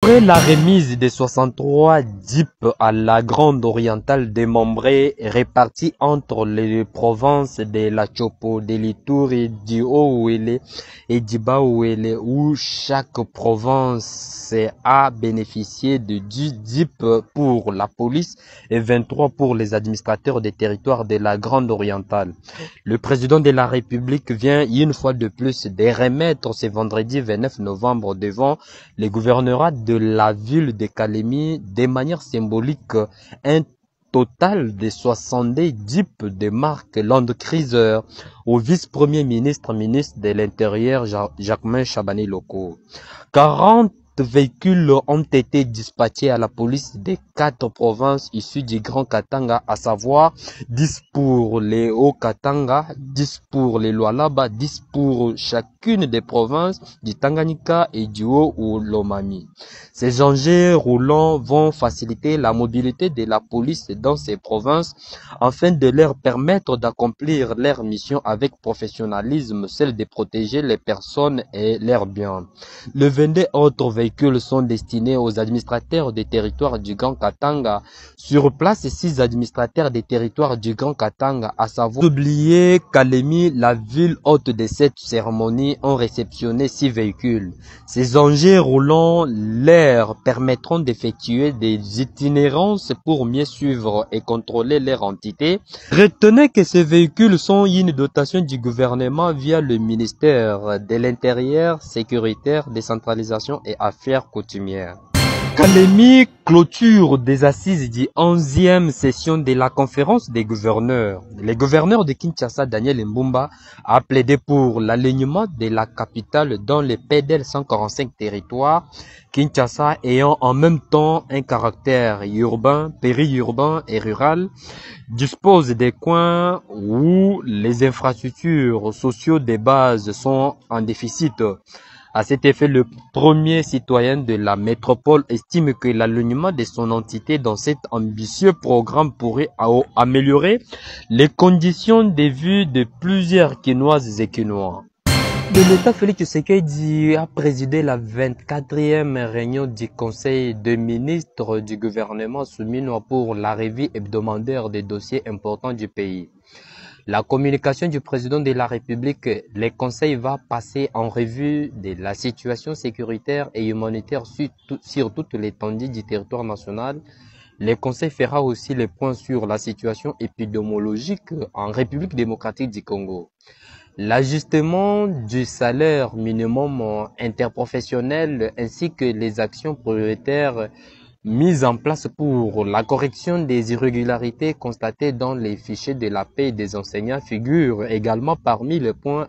Après la remise des 63 DIP à la Grande Orientale démembrée répartis entre les provinces de la Chopo, de l'Ituri, du Haut-Ouélé et du Bas-Ouélé, où chaque province a bénéficié de 10 DIP pour la police et 23 pour les administrateurs des territoires de la Grande Orientale. Le président de la République vient une fois de plus de remettre ce vendredi 29 novembre devant les gouvernorats de la ville de Kalemi de manière symbolique un total de 70 DIP de marque Land Cruiser au vice-premier ministre de l'Intérieur Jacquemain Chabani-Loko. 40 véhicules ont été dispatchés à la police des 4 provinces issues du Grand Katanga, à savoir 10 pour les Hauts-Katanga, 10 pour les Lualaba, 10 pour chacune des provinces du Tanganyika et du Haut-Lomami. Ces engins roulants vont faciliter la mobilité de la police dans ces provinces afin de leur permettre d'accomplir leur mission avec professionnalisme, celle de protéger les personnes et leurs biens. Les 22 autres véhicules sont destinés aux administrateurs des territoires du Grand Katanga. Sur place, 6 administrateurs des territoires du Grand Katanga, à savoir oublier Kalemi, la ville hôte de cette cérémonie, ont réceptionné 6 véhicules. Ces engins roulants leur permettront d'effectuer des itinérances pour mieux suivre et contrôler leur entité. Retenez que ces véhicules sont une dotation du gouvernement via le ministère de l'Intérieur, sécuritaire, décentralisation et affaires coutumières. Kalemi, clôture des assises du 11e session de la conférence des gouverneurs. Le gouverneur de Kinshasa, Daniel Mbumba, a plaidé pour l'alignement de la capitale dans les PDL 145 territoires, Kinshasa ayant en même temps un caractère urbain, périurbain et rural, dispose des coins où les infrastructures sociaux de base sont en déficit. À cet effet, le premier citoyen de la métropole estime que l'alignement de son entité dans cet ambitieux programme pourrait améliorer les conditions de vie de plusieurs Kinoises et Kinois. Le l'État Félix Tshisekedi a présidé la 24e réunion du Conseil des ministres du gouvernement souverain pour la revue hebdomadaire des dossiers importants du pays. La communication du président de la République, le Conseil va passer en revue de la situation sécuritaire et humanitaire sur toute l'étendue du territoire national. Le Conseil fera aussi le point sur la situation épidémiologique en République démocratique du Congo. L'ajustement du salaire minimum interprofessionnel ainsi que les actions prioritaires mises en place pour la correction des irrégularités constatées dans les fichiers de la paie des enseignants figurent également parmi les points